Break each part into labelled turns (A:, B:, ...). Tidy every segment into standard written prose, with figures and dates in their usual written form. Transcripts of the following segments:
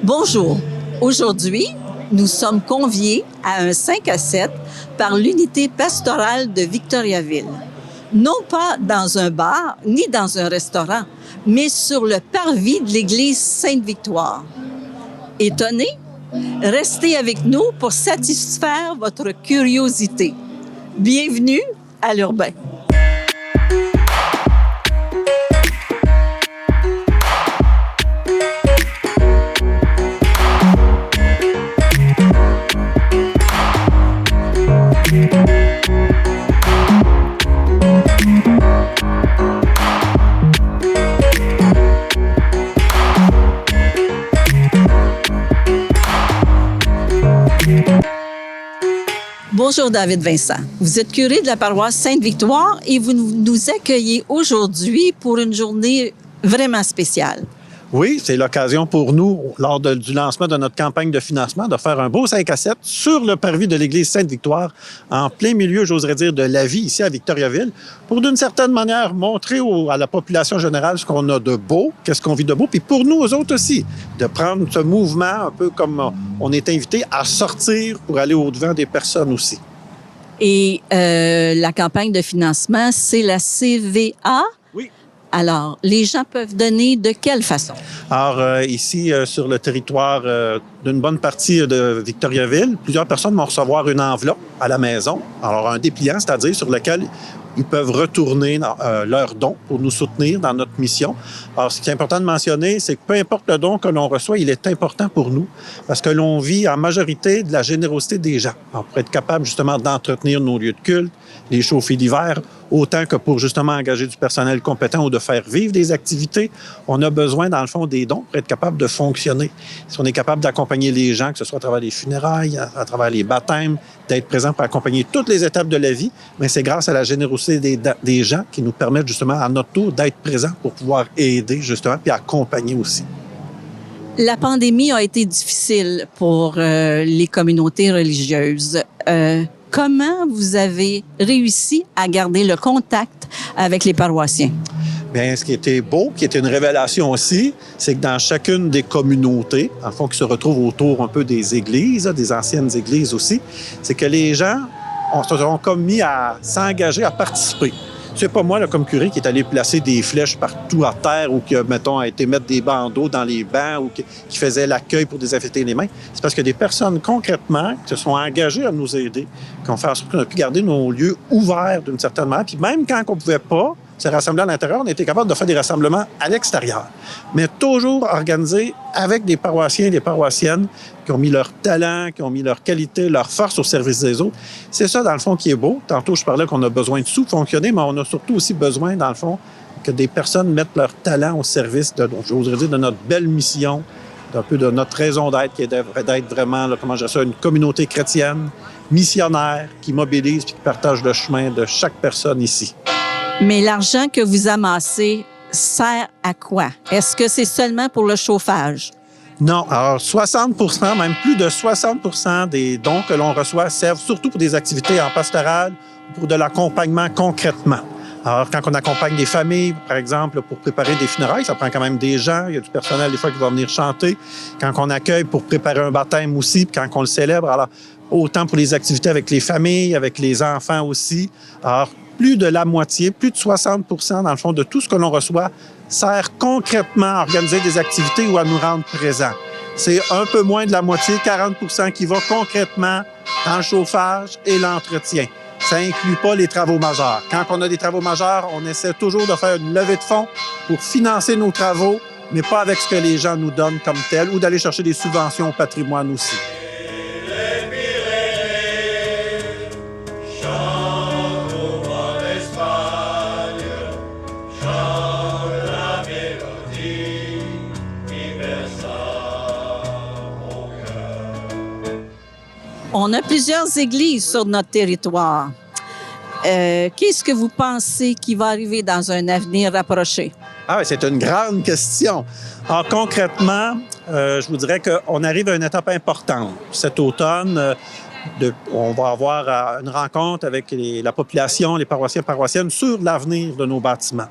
A: Bonjour. Aujourd'hui, nous sommes conviés à un 5 à 7 par l'unité pastorale de Victoriaville. Non pas dans un bar ni dans un restaurant, mais sur le parvis de l'église Sainte-Victoire. Étonné? Restez avec nous pour satisfaire votre curiosité. Bienvenue à l'Urbain. Bonjour David Vincent. Vous êtes curé de la paroisse Sainte-Victoire et vous nous accueillez aujourd'hui pour une journée vraiment spéciale.
B: Oui, c'est l'occasion pour nous, lors du lancement de notre campagne de financement, de faire un beau 5 à 7 sur le parvis de l'église Sainte-Victoire, en plein milieu, j'oserais dire, de la vie ici à Victoriaville, pour d'une certaine manière montrer à la population générale ce qu'on a de beau, qu'est-ce qu'on vit de beau, puis pour nous autres aussi, de prendre ce mouvement un peu comme on est invité à sortir pour aller au-devant des personnes aussi.
A: Et la campagne de financement, c'est la CVA?
B: Oui.
A: Alors, les gens peuvent donner de quelle façon?
B: Alors, ici, sur le territoire d'une bonne partie de Victoriaville, plusieurs personnes vont recevoir une enveloppe à la maison. Alors, un dépliant, c'est-à-dire sur lequel ils peuvent retourner leurs dons pour nous soutenir dans notre mission. Alors, ce qui est important de mentionner, c'est que peu importe le don que l'on reçoit, il est important pour nous parce que l'on vit en majorité de la générosité des gens. Alors, pour être capable justement d'entretenir nos lieux de culte, les chauffer l'hiver, autant que pour justement engager du personnel compétent ou de faire vivre des activités, on a besoin, dans le fond, des dons pour être capable de fonctionner. Si on est capable d'accompagner les gens, que ce soit à travers les funérailles, à travers les baptêmes, d'être présent pour accompagner toutes les étapes de la vie, mais c'est grâce à la générosité des gens qui nous permettent justement à notre tour d'être présents pour pouvoir aider justement puis accompagner aussi.
A: La pandémie a été difficile pour les communautés religieuses. Comment vous avez réussi à garder le contact avec les paroissiens?
B: Bien, ce qui était beau, qui était une révélation aussi, c'est que dans chacune des communautés, en fond, qui se retrouvent autour un peu des églises, des anciennes églises aussi, c'est que les gens se sont comme mis à s'engager, à participer. C'est pas moi, là, comme curé, qui est allé placer des flèches partout à terre ou qui, mettons, a été mettre des bandeaux dans les bancs ou qui faisait l'accueil pour désinfecter les mains. C'est parce que des personnes, concrètement, qui se sont engagées à nous aider, qui ont fait en sorte qu'on a pu garder nos lieux ouverts d'une certaine manière. Puis même quand on ne pouvait pas se rassembler à l'intérieur, on était capable de faire des rassemblements à l'extérieur. Mais toujours organisés avec des paroissiens et des paroissiennes qui ont mis leur talent, qui ont mis leur qualité, leur force au service des autres. C'est ça, dans le fond, qui est beau. Tantôt, je parlais qu'on a besoin de sous-fonctionner, mais on a surtout aussi besoin, dans le fond, que des personnes mettent leur talent au service de, j'oserais dire, de notre belle mission, d'un peu de notre raison d'être, qui est d'être vraiment, là, comment je dis ça, une communauté chrétienne, missionnaire, qui mobilise et qui partage le chemin de chaque personne ici.
A: Mais l'argent que vous amassez sert à quoi? Est-ce que c'est seulement pour le chauffage?
B: Non. Alors, 60 même plus de 60 des dons que l'on reçoit servent surtout pour des activités en pastoral, pour de l'accompagnement concrètement. Alors, quand on accompagne des familles, par exemple, pour préparer des funérailles, ça prend quand même des gens. Il y a du personnel, des fois, qui va venir chanter. Quand on accueille pour préparer un baptême aussi, puis quand on le célèbre, alors, autant pour les activités avec les familles, avec les enfants aussi. Alors, plus de la moitié, plus de 60 dans le fond, de tout ce que l'on reçoit sert concrètement à organiser des activités ou à nous rendre présents. C'est un peu moins de la moitié, 40 qui va concrètement dans le chauffage et l'entretien. Ça inclut pas les travaux majeurs. Quand on a des travaux majeurs, on essaie toujours de faire une levée de fonds pour financer nos travaux, mais pas avec ce que les gens nous donnent comme tel, ou d'aller chercher des subventions au patrimoine aussi.
A: On a plusieurs églises sur notre territoire. Qu'est-ce que vous pensez qui va arriver dans un avenir rapproché?
B: Ah oui, c'est une grande question. Alors, concrètement, je vous dirais qu'on arrive à une étape importante. Cet automne, on va avoir une rencontre avec la population, les paroissiens et paroissiennes sur l'avenir de nos bâtiments.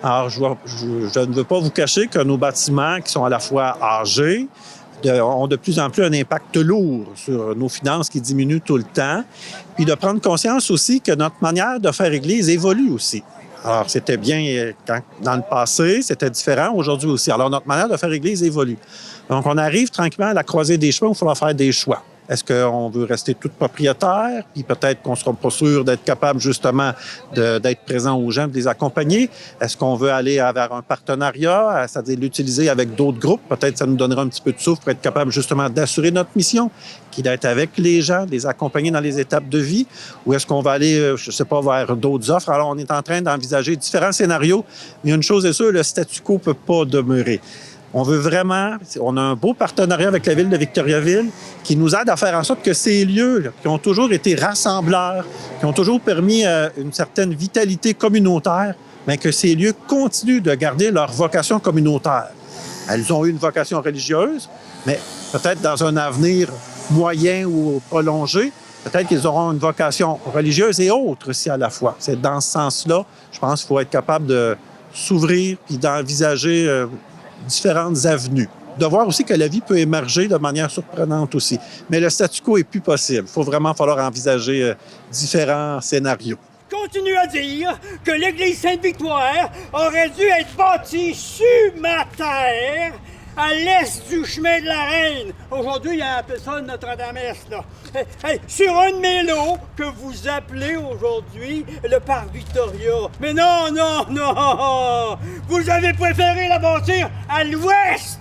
B: Alors, je ne veux pas vous cacher que nos bâtiments, qui sont à la fois âgés, ont de plus en plus un impact lourd sur nos finances qui diminuent tout le temps. Puis de prendre conscience aussi que notre manière de faire Église évolue aussi. Alors, c'était bien dans le passé, c'était différent aujourd'hui aussi. Alors, notre manière de faire Église évolue. Donc, on arrive tranquillement à la croisée des chemins où il faudra faire des choix. Est-ce qu'on veut rester tout propriétaire? Puis peut-être qu'on ne sera pas sûr d'être capable justement d'être présent aux gens, de les accompagner. Est-ce qu'on veut aller vers un partenariat, c'est-à-dire l'utiliser avec d'autres groupes? Peut-être ça nous donnera un petit peu de souffle pour être capable justement d'assurer notre mission, qui est d'être avec les gens, de les accompagner dans les étapes de vie. Ou est-ce qu'on va aller, je ne sais pas, vers d'autres offres? Alors, on est en train d'envisager différents scénarios. Mais une chose est sûre, le statu quo ne peut pas demeurer. On veut vraiment, on a un beau partenariat avec la Ville de Victoriaville qui nous aide à faire en sorte que ces lieux là, qui ont toujours été rassembleurs, qui ont toujours permis une certaine vitalité communautaire, mais que ces lieux continuent de garder leur vocation communautaire. Elles ont eu une vocation religieuse, mais peut-être dans un avenir moyen ou prolongé, peut-être qu'ils auront une vocation religieuse et autre aussi à la fois. C'est dans ce sens-là, je pense qu'il faut être capable de s'ouvrir puis d'envisager différentes avenues. De voir aussi que la vie peut émerger de manière surprenante aussi. Mais le statu quo est plus possible. Il faut vraiment falloir envisager différents scénarios.
C: Continue à dire que l'église Sainte-Victoire aurait dû être bâtie sur ma terre, à l'est du chemin de la Reine. Aujourd'hui, il appelle ça Notre-Dame-Est, là. Sur un de mes lots que vous appelez aujourd'hui le Parc Victoria. Mais non, non, non! Vous avez préféré la bâtir à l'ouest!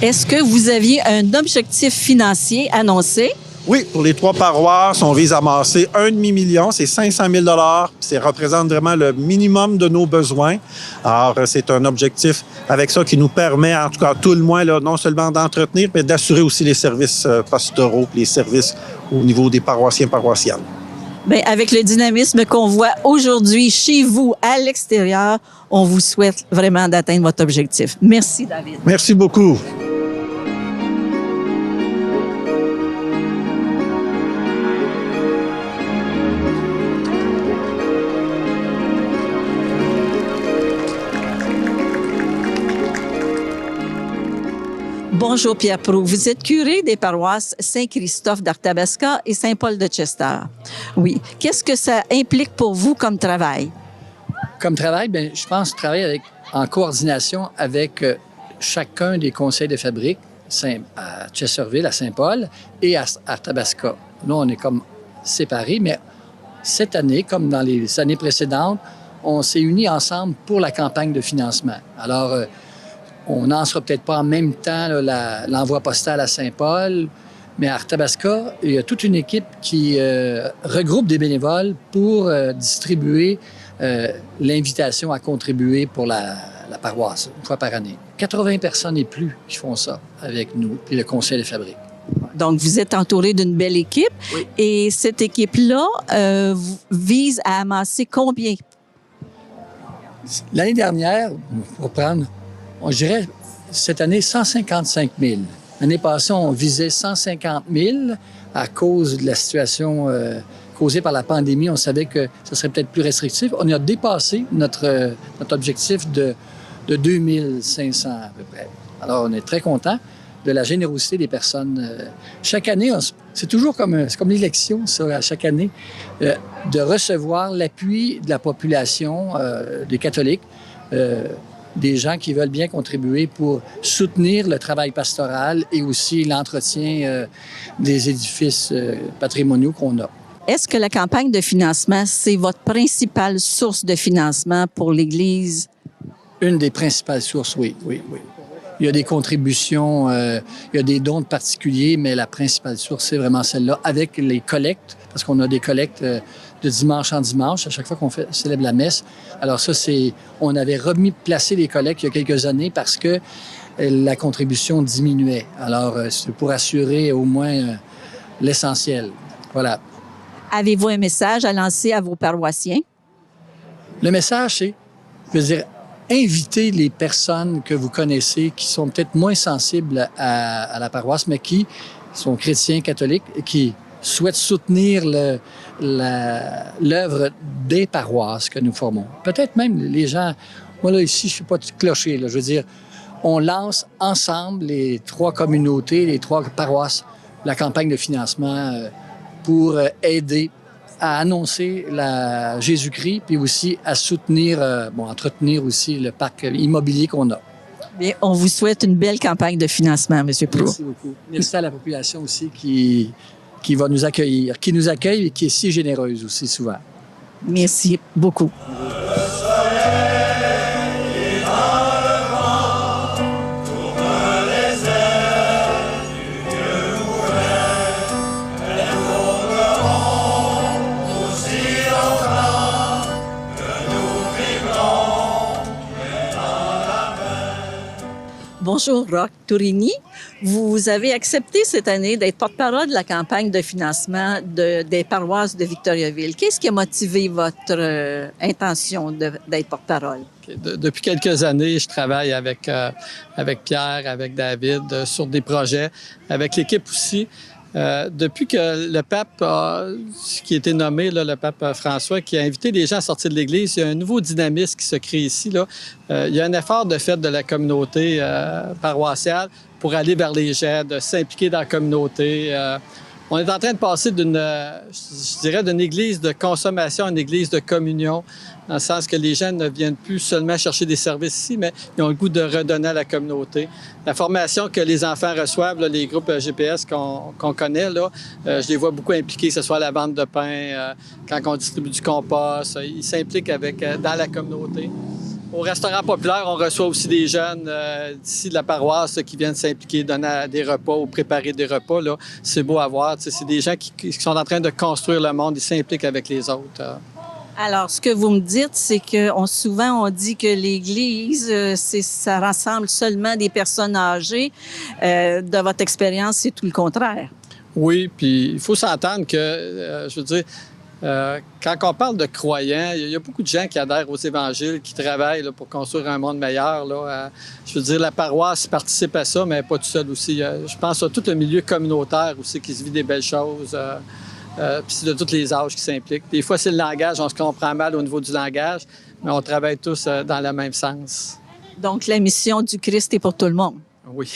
A: Est-ce que vous aviez un objectif financier annoncé?
B: Oui, pour les 3 paroisses, on vise à amasser 1,5 million, c'est 500 000 $. Ça représente vraiment le minimum de nos besoins. Alors, c'est un objectif avec ça qui nous permet, en tout cas, tout le moins, là, non seulement d'entretenir, mais d'assurer aussi les services pastoraux, les services au niveau des paroissiens et paroissiennes.
A: Bien, avec le dynamisme qu'on voit aujourd'hui chez vous, à l'extérieur, on vous souhaite vraiment d'atteindre votre objectif. Merci, David.
B: Merci beaucoup.
A: Bonjour Pierre Proulx. Vous êtes curé des paroisses Saint-Christophe d'Arthabasca et Saint-Paul de Chester. Oui. Qu'est-ce que ça implique pour vous comme travail?
D: Comme travail, bien, je pense travailler en coordination avec chacun des conseils de fabrique à Chesterville, à Saint-Paul et à Arthabasca. Là, on est comme séparés, mais cette année, comme dans les années précédentes, on s'est unis ensemble pour la campagne de financement. Alors, on n'en sera peut-être pas en même temps l'envoi postal à Saint-Paul, mais à Arthabasca, il y a toute une équipe qui regroupe des bénévoles pour distribuer l'invitation à contribuer pour la paroisse, une fois par année. 80 personnes et plus qui font ça avec nous, puis le conseil de fabrique.
A: Donc, vous êtes entouré d'une belle équipe.
D: Oui.
A: Et cette équipe-là vise à amasser combien?
D: L'année dernière, pour prendre, je dirais, cette année, 155 000. L'année passée, on visait 150 000 à cause de la situation causée par la pandémie. On savait que ça serait peut-être plus restrictif. On a dépassé notre objectif de 2500 à peu près. Alors, on est très content de la générosité des personnes. Chaque année, c'est toujours comme l'élection, ça, à chaque année, de recevoir l'appui de la population, des catholiques, des gens qui veulent bien contribuer pour soutenir le travail pastoral et aussi l'entretien des édifices patrimoniaux qu'on a.
A: Est-ce que la campagne de financement, c'est votre principale source de financement pour l'Église?
D: Une des principales sources, oui. Il y a des contributions, il y a des dons de particuliers, mais la principale source, c'est vraiment celle-là, avec les collectes, parce qu'on a des collectes de dimanche en dimanche, à chaque fois qu'on célèbre la messe. Alors ça, on avait placé les collectes il y a quelques années parce que la contribution diminuait. Alors, c'est pour assurer au moins l'essentiel. Voilà.
A: Avez-vous un message à lancer à vos paroissiens?
D: Le message, c'est, je veux dire, invitez les personnes que vous connaissez qui sont peut-être moins sensibles à la paroisse, mais qui sont chrétiens, catholiques, et qui souhaitent soutenir l'œuvre des paroisses que nous formons. Peut-être même les gens... Moi, là, ici, je ne suis pas clocher. Là, je veux dire, on lance ensemble les 3 communautés, les 3 paroisses, la campagne de financement pour aider à annoncer Jésus-Christ, puis aussi à soutenir, entretenir aussi le parc immobilier qu'on a.
A: Bien, on vous souhaite une belle campagne de financement, M. Proulx.
D: Merci beaucoup. Merci à la population aussi qui va nous accueillir, qui nous accueille et qui est si généreuse aussi souvent.
A: Merci beaucoup. Bonjour, Roch Tourini. Vous avez accepté cette année d'être porte-parole de la campagne de financement des paroisses de Victoriaville. Qu'est-ce qui a motivé votre intention d'être porte-parole?
E: Depuis quelques années, je travaille avec Pierre, avec David, sur des projets, avec l'équipe aussi. Depuis que le pape qui a été nommé, là, le pape François, qui a invité les gens à sortir de l'Église, il y a un nouveau dynamisme qui se crée ici. Là. Il y a un effort de fait de la communauté paroissiale pour aller vers les gens, de s'impliquer dans la communauté. On est en train de passer d'une église de consommation à une église de communion, dans le sens que les gens ne viennent plus seulement chercher des services ici, mais ils ont le goût de redonner à la communauté. La formation que les enfants reçoivent, là, les groupes GPS qu'on connaît, là, je les vois beaucoup impliqués, que ce soit à la vente de pain, quand on distribue du compost, ils s'impliquent dans la communauté. Au restaurant populaire, on reçoit aussi des jeunes d'ici de la paroisse qui viennent s'impliquer, donner des repas ou préparer des repas. Là. C'est beau à voir. C'est des gens qui sont en train de construire le monde. Ils s'impliquent avec les autres.
A: Alors, ce que vous me dites, c'est que souvent on dit que l'Église, ça rassemble seulement des personnes âgées. De votre expérience, c'est tout le contraire.
E: Oui, puis il faut s'entendre que, je veux dire, quand on parle de croyants, il y a beaucoup de gens qui adhèrent aux évangiles, qui travaillent là, pour construire un monde meilleur. Là. Je veux dire, la paroisse participe à ça, mais pas tout seul aussi. Je pense à tout le milieu communautaire aussi qui se vit des belles choses. Puis c'est de tous les âges qui s'impliquent. Des fois, c'est le langage, on se comprend mal au niveau du langage, mais on travaille tous dans le même sens.
A: Donc, la mission du Christ est pour tout le monde.
E: Oui,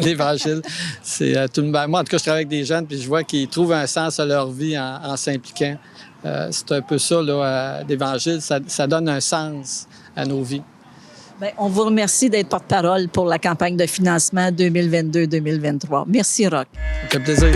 E: l'Évangile, c'est tout le monde. Moi, en tout cas, je travaille avec des jeunes, puis je vois qu'ils trouvent un sens à leur vie en s'impliquant. C'est un peu ça, là, l'Évangile, ça donne un sens à nos vies.
A: Bien, on vous remercie d'être porte-parole pour la campagne de financement 2022-2023. Merci, Roch.
E: Ça fait plaisir.